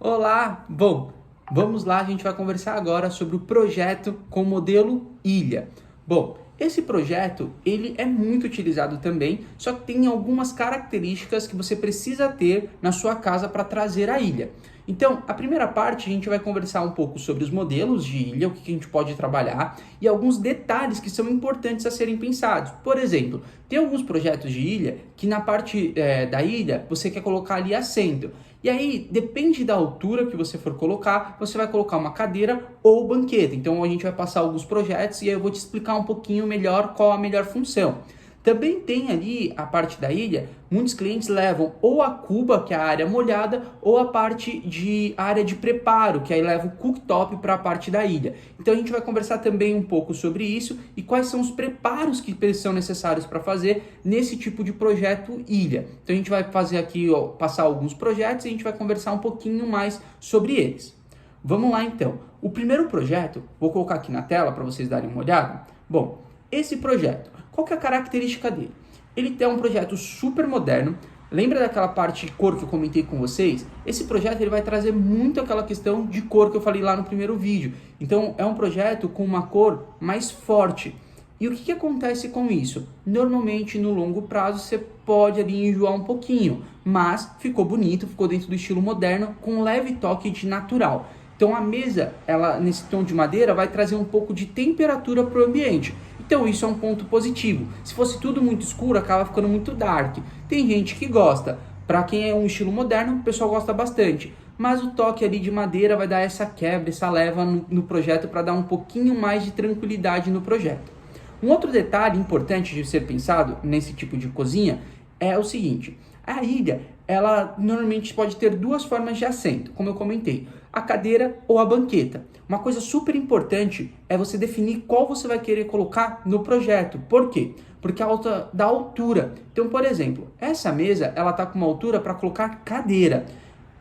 Olá! Bom, vamos lá, a gente vai conversar agora sobre o projeto com o modelo ilha. Bom, esse projeto, ele é muito utilizado também, só que tem algumas características que você precisa ter na sua casa para trazer a ilha. Então, a primeira parte a gente vai conversar um pouco sobre os modelos de ilha, o que a gente pode trabalhar e alguns detalhes que são importantes a serem pensados. Por exemplo, tem alguns projetos de ilha que na parte da ilha você quer colocar ali assento. E aí, depende da altura que você for colocar, você vai colocar uma cadeira ou banqueta. Então, a gente vai passar alguns projetos e aí eu vou te explicar um pouquinho melhor qual a melhor função. Também tem ali a parte da ilha, muitos clientes levam ou a cuba, que é a área molhada, ou a parte de área de preparo, que aí leva o cooktop para a parte da ilha. Então a gente vai conversar também um pouco sobre isso e quais são os preparos que são necessários para fazer nesse tipo de projeto ilha. Então a gente vai fazer aqui, passar alguns projetos e a gente vai conversar um pouquinho mais sobre eles. Vamos lá então. O primeiro projeto, vou colocar aqui na tela para vocês darem uma olhada. Bom, esse projeto, qual que é a característica dele? Ele tem um projeto super moderno. Lembra daquela parte de cor que eu comentei com vocês? Esse projeto ele vai trazer muito aquela questão de cor que eu falei lá no primeiro vídeo. Então é um projeto com uma cor mais forte. E o que acontece com isso? Normalmente no longo prazo você pode ali enjoar um pouquinho, mas ficou bonito, ficou dentro do estilo moderno com um leve toque de natural. Então a mesa, ela nesse tom de madeira vai trazer um pouco de temperatura para o ambiente. Então isso é um ponto positivo. Se fosse tudo muito escuro, acaba ficando muito dark. Tem gente que gosta. Para quem é um estilo moderno, o pessoal gosta bastante. Mas o toque ali de madeira vai dar essa quebra, essa leva no projeto para dar um pouquinho mais de tranquilidade no projeto. Um outro detalhe importante de ser pensado nesse tipo de cozinha é o seguinte. A ilha, ela normalmente pode ter duas formas de assento, como eu comentei. A cadeira ou a banqueta. Uma coisa super importante é você definir qual você vai querer colocar no projeto. Por quê? Porque a da altura. Então, por exemplo, essa mesa ela está com uma altura para colocar cadeira.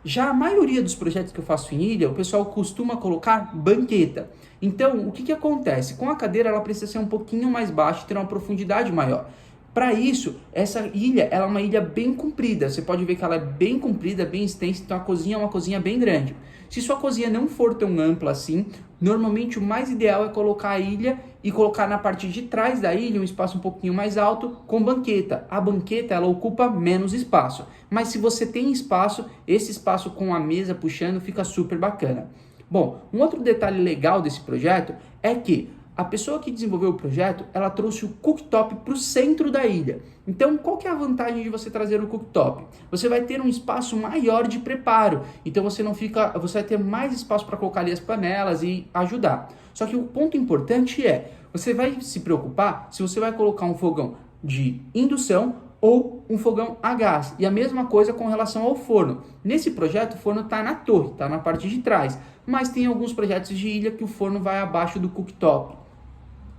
Já a maioria dos projetos que eu faço em ilha, o pessoal costuma colocar banqueta. Então, o que acontece? Com a cadeira, ela precisa ser um pouquinho mais baixa e ter uma profundidade maior. Para isso, essa ilha ela é uma ilha bem comprida. Você pode ver que ela é bem comprida, bem extensa, então a cozinha é uma cozinha bem grande. Se sua cozinha não for tão ampla assim, normalmente o mais ideal é colocar a ilha e colocar na parte de trás da ilha um espaço um pouquinho mais alto com banqueta. A banqueta ela ocupa menos espaço, mas se você tem espaço, esse espaço com a mesa puxando fica super bacana. Bom, um outro detalhe legal desse projeto é que a pessoa que desenvolveu o projeto, ela trouxe o cooktop para o centro da ilha. Então, qual que é a vantagem de você trazer o cooktop? Você vai ter um espaço maior de preparo. Então, você vai ter mais espaço para colocar ali as panelas e ajudar. Só que o ponto importante é, você vai se preocupar se você vai colocar um fogão de indução ou um fogão a gás. E a mesma coisa com relação ao forno. Nesse projeto, o forno está na torre, está na parte de trás. Mas tem alguns projetos de ilha que o forno vai abaixo do cooktop.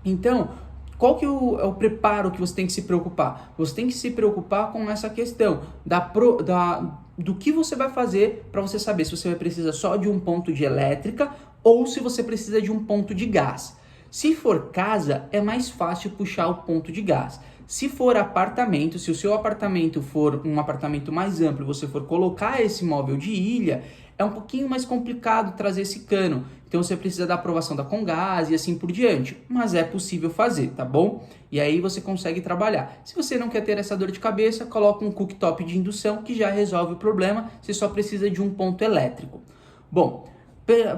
Então, qual que é o preparo que você tem que se preocupar? Você tem que se preocupar com essa questão do que você vai fazer para você saber se você vai precisar só de um ponto de elétrica ou se você precisa de um ponto de gás. Se for casa, é mais fácil puxar o ponto de gás. Se for apartamento, se o seu apartamento for um apartamento mais amplo e você for colocar esse móvel de ilha, é um pouquinho mais complicado trazer esse cano. Então você precisa da aprovação da Comgás e assim por diante. Mas é possível fazer, tá bom? E aí você consegue trabalhar. Se você não quer ter essa dor de cabeça, coloca um cooktop de indução que já resolve o problema. Você só precisa de um ponto elétrico. Bom,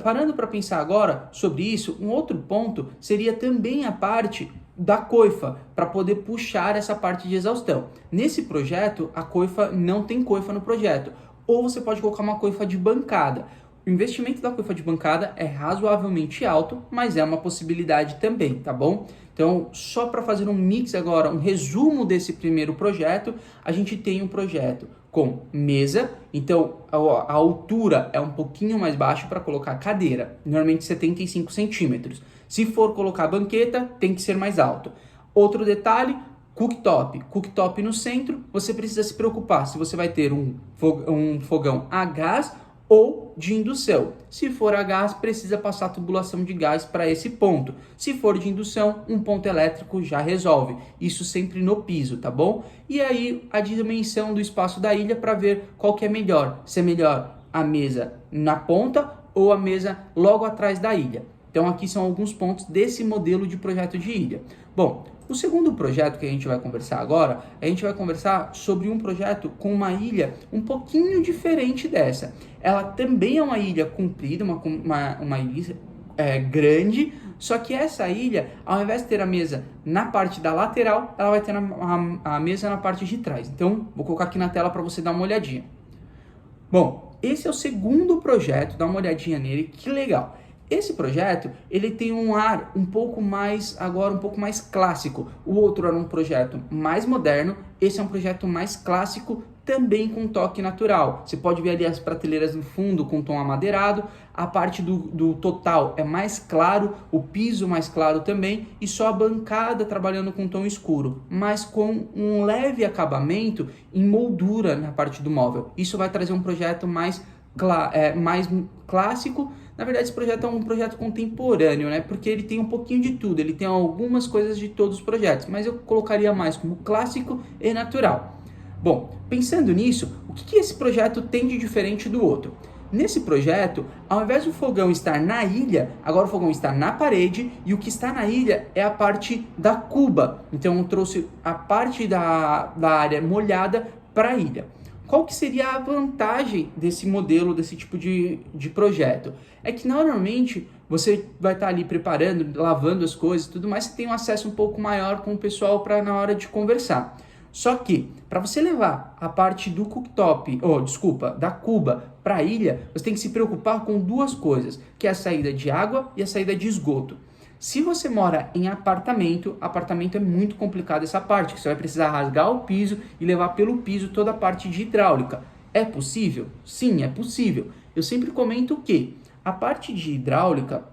parando para pensar agora sobre isso, um outro ponto seria também a parte da coifa, para poder puxar essa parte de exaustão. Nesse projeto, a coifa não tem coifa no projeto. Ou você pode colocar uma coifa de bancada. O investimento da coifa de bancada é razoavelmente alto, mas é uma possibilidade também, tá bom? Então, só para fazer um mix agora, um resumo desse primeiro projeto, a gente tem um projeto com mesa, então a altura é um pouquinho mais baixa para colocar cadeira, normalmente 75 centímetros. Se for colocar banqueta, tem que ser mais alto. Outro detalhe, cooktop no centro, você precisa se preocupar se você vai ter um fogão a gás ou de indução. Se for a gás, precisa passar a tubulação de gás para esse ponto. Se for de indução, um ponto elétrico já resolve. Isso sempre no piso, tá bom? E aí a dimensão do espaço da ilha para ver qual que é melhor. Se é melhor a mesa na ponta ou a mesa logo atrás da ilha. Então aqui são alguns pontos desse modelo de projeto de ilha. Bom, o segundo projeto que a gente vai conversar agora, a gente vai conversar sobre um projeto com uma ilha um pouquinho diferente dessa. Ela também é uma ilha comprida, uma ilha grande, só que essa ilha, ao invés de ter a mesa na parte da lateral, ela vai ter a mesa na parte de trás. Então, vou colocar aqui na tela para você dar uma olhadinha. Bom, esse é o segundo projeto, dá uma olhadinha nele, que legal. Esse projeto, ele tem um ar um pouco mais clássico. O outro era um projeto mais moderno, esse é um projeto mais clássico, também com toque natural. Você pode ver ali as prateleiras no fundo com tom amadeirado, a parte do total é mais claro, o piso mais claro também, e só a bancada trabalhando com tom escuro, mas com um leve acabamento em moldura na parte do móvel. Isso vai trazer um projeto mais clássico. Na verdade, esse projeto é um projeto contemporâneo, né? Porque ele tem um pouquinho de tudo, ele tem algumas coisas de todos os projetos, mas eu colocaria mais como clássico e natural. Bom, pensando nisso, o que esse projeto tem de diferente do outro? Nesse projeto, ao invés do fogão estar na ilha, agora o fogão está na parede e o que está na ilha é a parte da cuba. Então eu trouxe a parte da área molhada para a ilha. Qual que seria a vantagem desse modelo, desse tipo de projeto? É que normalmente você vai estar ali preparando, lavando as coisas e tudo mais, você tem um acesso um pouco maior com o pessoal para na hora de conversar. Só que, para você levar a parte do cooktop, da cuba para a ilha, você tem que se preocupar com duas coisas, que é a saída de água e a saída de esgoto. Se você mora em apartamento é muito complicado essa parte, que você vai precisar rasgar o piso e levar pelo piso toda a parte de hidráulica. É possível? Sim, é possível. Eu sempre comento que a parte de hidráulica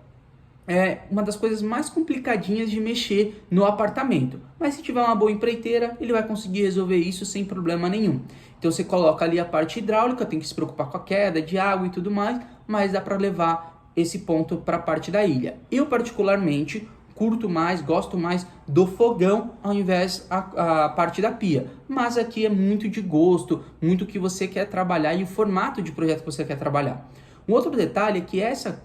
é uma das coisas mais complicadinhas de mexer no apartamento. Mas se tiver uma boa empreiteira, ele vai conseguir resolver isso sem problema nenhum. Então você coloca ali a parte hidráulica, tem que se preocupar com a queda de água e tudo mais, mas dá para levar esse ponto para a parte da ilha. Eu particularmente gosto mais do fogão ao invés a parte da pia. Mas aqui é muito de gosto, muito o que você quer trabalhar e o formato de projeto que você quer trabalhar. Um outro detalhe é que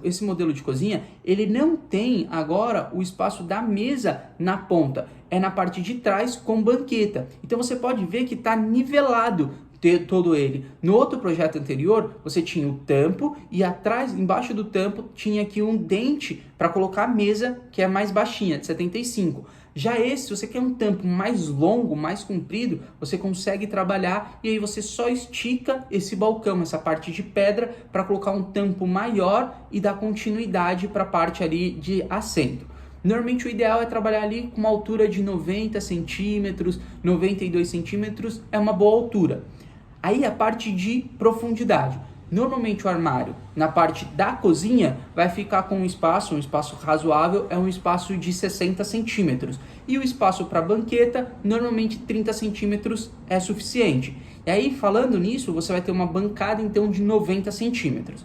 esse modelo de cozinha, ele não tem agora o espaço da mesa na ponta, é na parte de trás com banqueta. Então você pode ver que está nivelado todo ele. No outro projeto anterior, você tinha o tampo e atrás, embaixo do tampo, tinha aqui um dente para colocar a mesa, que é mais baixinha, de 75. Já esse, se você quer um tampo mais longo, mais comprido, você consegue trabalhar e aí você só estica esse balcão, essa parte de pedra, para colocar um tampo maior e dar continuidade para a parte ali de assento. Normalmente o ideal é trabalhar ali com uma altura de 90 centímetros, 92 centímetros, é uma boa altura. Aí a parte de profundidade. Normalmente o armário, na parte da cozinha, vai ficar com um espaço razoável, é um espaço de 60 centímetros. E o espaço para banqueta, normalmente 30 centímetros é suficiente. E aí, falando nisso, você vai ter uma bancada, então, de 90 centímetros.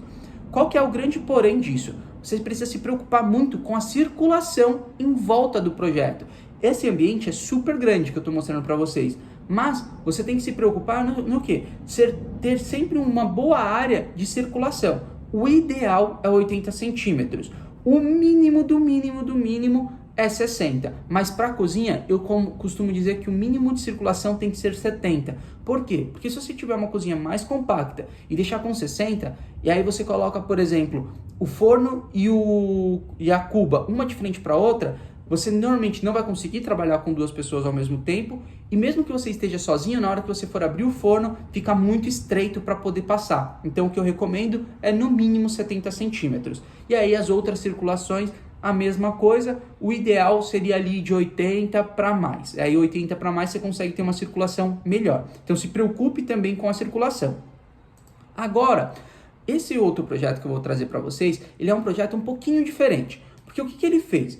Qual que é o grande porém disso? Você precisa se preocupar muito com a circulação em volta do projeto. Esse ambiente é super grande que eu estou mostrando para vocês. Mas você tem que se preocupar no quê? Ter sempre uma boa área de circulação. O ideal é 80 centímetros. O mínimo do mínimo é 60. Mas para a cozinha, eu costumo dizer que o mínimo de circulação tem que ser 70. Por quê? Porque se você tiver uma cozinha mais compacta e deixar com 60, e aí você coloca, por exemplo, o forno e a cuba, uma de frente para a outra, você normalmente não vai conseguir trabalhar com duas pessoas ao mesmo tempo, e mesmo que você esteja sozinho, na hora que você for abrir o forno, fica muito estreito para poder passar. Então o que eu recomendo é no mínimo 70 centímetros. E aí as outras circulações, a mesma coisa, o ideal seria ali de 80 para mais. Aí 80 para mais você consegue ter uma circulação melhor. Então se preocupe também com a circulação. Agora, esse outro projeto que eu vou trazer para vocês, ele é um projeto um pouquinho diferente. Porque o que ele fez?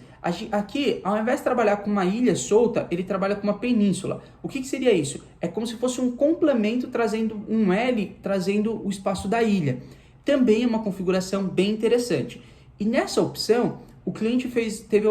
Aqui, ao invés de trabalhar com uma ilha solta, ele trabalha com uma península. O que seria isso? É como se fosse um complemento trazendo um L, trazendo o espaço da ilha. Também é uma configuração bem interessante. E nessa opção, o cliente teve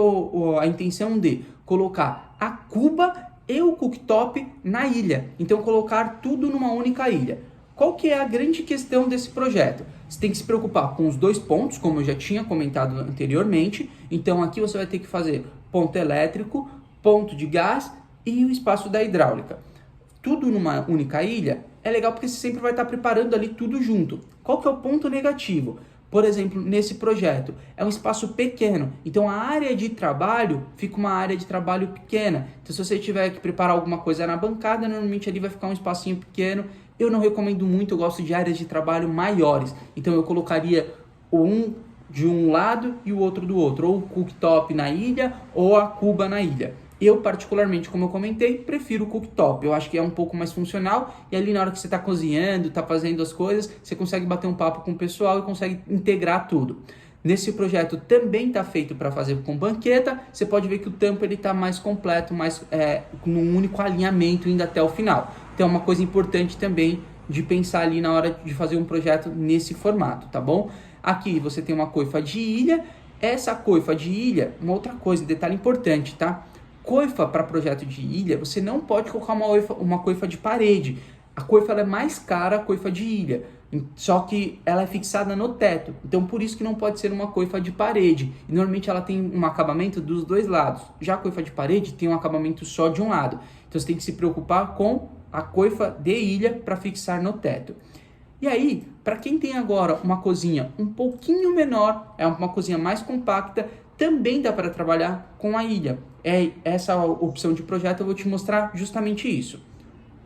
a intenção de colocar a cuba e o cooktop na ilha. Então, colocar tudo numa única ilha. Qual que é a grande questão desse projeto? Você tem que se preocupar com os 2 pontos, como eu já tinha comentado anteriormente. Então aqui você vai ter que fazer ponto elétrico, ponto de gás e o espaço da hidráulica. Tudo numa única ilha é legal porque você sempre vai estar preparando ali tudo junto. Qual que é o ponto negativo? Por exemplo, nesse projeto, é um espaço pequeno, então a área de trabalho fica uma área de trabalho pequena. Então se você tiver que preparar alguma coisa na bancada, normalmente ali vai ficar um espacinho pequeno. Eu não recomendo muito, eu gosto de áreas de trabalho maiores. Então eu colocaria um de um lado e o outro do outro, ou o cooktop na ilha ou a cuba na ilha. Eu, particularmente, como eu comentei, prefiro o cooktop. Eu acho que é um pouco mais funcional e ali na hora que você está cozinhando, está fazendo as coisas, você consegue bater um papo com o pessoal e consegue integrar tudo. Nesse projeto também está feito para fazer com banqueta. Você pode ver que o tampo está mais completo, mais num único alinhamento indo até o final. Então é uma coisa importante também de pensar ali na hora de fazer um projeto nesse formato, tá bom? Aqui você tem uma coifa de ilha. Essa coifa de ilha, uma outra coisa, detalhe importante, tá? Coifa para projeto de ilha, você não pode colocar uma coifa de parede. A coifa ela é mais cara, a coifa de ilha, só que ela é fixada no teto. Então por isso que não pode ser uma coifa de parede. E normalmente ela tem um acabamento dos 2 lados. Já a coifa de parede tem um acabamento só de um lado. Então você tem que se preocupar com a coifa de ilha para fixar no teto. E aí, para quem tem agora uma cozinha um pouquinho menor, é uma cozinha mais compacta, também dá para trabalhar com a ilha. Essa opção de projeto eu vou te mostrar justamente isso.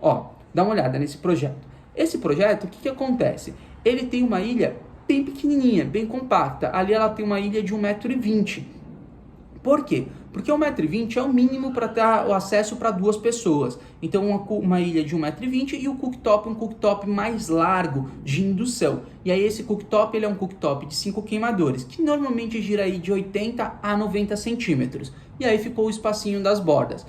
Ó, dá uma olhada nesse projeto. Esse projeto, o que acontece? Ele tem uma ilha bem pequenininha, bem compacta. Ali ela tem uma ilha de 1,20 m. Por quê? Porque 1,20 m é o mínimo para dar o acesso para 2 pessoas. Então uma ilha de 1,20 m e o cooktop, um cooktop mais largo de indução. E aí esse cooktop ele é um cooktop de 5 queimadores, que normalmente gira aí de 80 a 90 centímetros. E aí ficou o espacinho das bordas.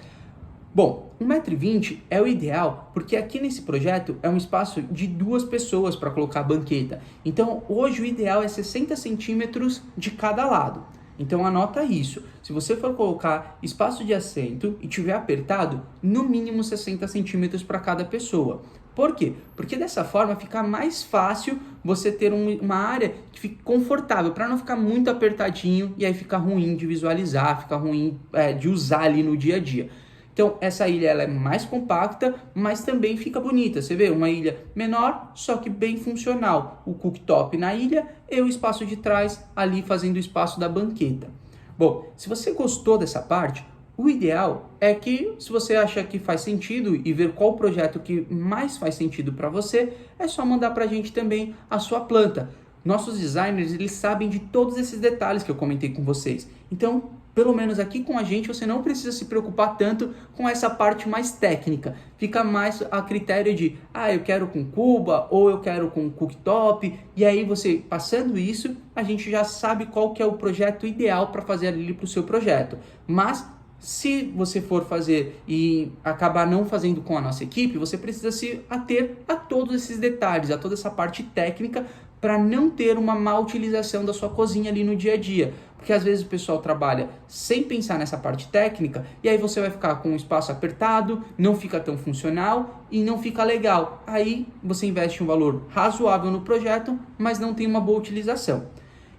Bom, 1,20 m é o ideal, porque aqui nesse projeto é um espaço de 2 pessoas para colocar a banqueta. Então hoje o ideal é 60 centímetros de cada lado. Então anota isso. Se você for colocar espaço de assento e tiver apertado, no mínimo 60 centímetros para cada pessoa. Por quê? Porque dessa forma fica mais fácil você ter uma área que fique confortável, para não ficar muito apertadinho e aí fica ruim de visualizar, fica ruim de usar ali no dia a dia. Então essa ilha ela é mais compacta, mas também fica bonita. Você vê, uma ilha menor, só que bem funcional. O cooktop na ilha e o espaço de trás ali fazendo o espaço da banqueta. Bom, se você gostou dessa parte, o ideal é que, se você acha que faz sentido e ver qual projeto que mais faz sentido para você, é só mandar para a gente também a sua planta. Nossos designers, eles sabem de todos esses detalhes que eu comentei com vocês. Então, pelo menos aqui com a gente, você não precisa se preocupar tanto com essa parte mais técnica. Fica mais a critério de, eu quero com cuba ou eu quero com cooktop. E aí você, passando isso, a gente já sabe qual que é o projeto ideal para fazer ali para o seu projeto. Mas se você for fazer e acabar não fazendo com a nossa equipe, você precisa se ater a todos esses detalhes, a toda essa parte técnica, para não ter uma má utilização da sua cozinha ali no dia a dia. Porque às vezes o pessoal trabalha sem pensar nessa parte técnica e aí você vai ficar com o espaço apertado, não fica tão funcional e não fica legal. Aí você investe um valor razoável no projeto, mas não tem uma boa utilização.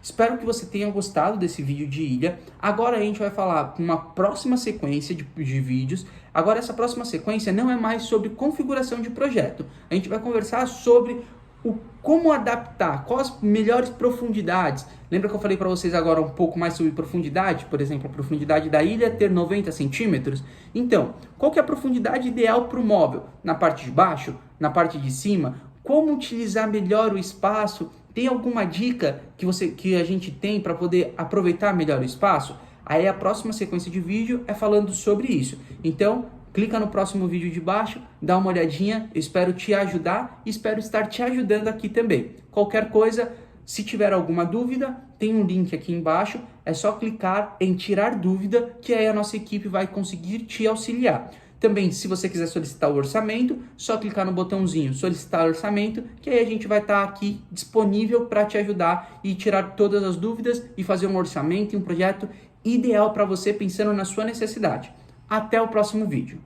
Espero que você tenha gostado desse vídeo de ilha. Agora a gente vai falar uma próxima sequência de vídeos. Agora essa próxima sequência não é mais sobre configuração de projeto. A gente vai conversar sobre como adaptar, quais as melhores profundidades. Lembra que eu falei para vocês agora um pouco mais sobre profundidade? Por exemplo, a profundidade da ilha ter 90 centímetros. Então, qual que é a profundidade ideal para o móvel? Na parte de baixo? Na parte de cima? Como utilizar melhor o espaço? Tem alguma dica que a gente tem para poder aproveitar melhor o espaço? Aí a próxima sequência de vídeo é falando sobre isso. Então, clica no próximo vídeo de baixo, dá uma olhadinha, eu espero te ajudar e espero estar te ajudando aqui também. Qualquer coisa, se tiver alguma dúvida, tem um link aqui embaixo, é só clicar em tirar dúvida, que aí a nossa equipe vai conseguir te auxiliar. Também, se você quiser solicitar o orçamento, só clicar no botãozinho solicitar orçamento, que aí a gente vai estar aqui disponível para te ajudar e tirar todas as dúvidas e fazer um orçamento e um projeto ideal para você pensando na sua necessidade. Até o próximo vídeo.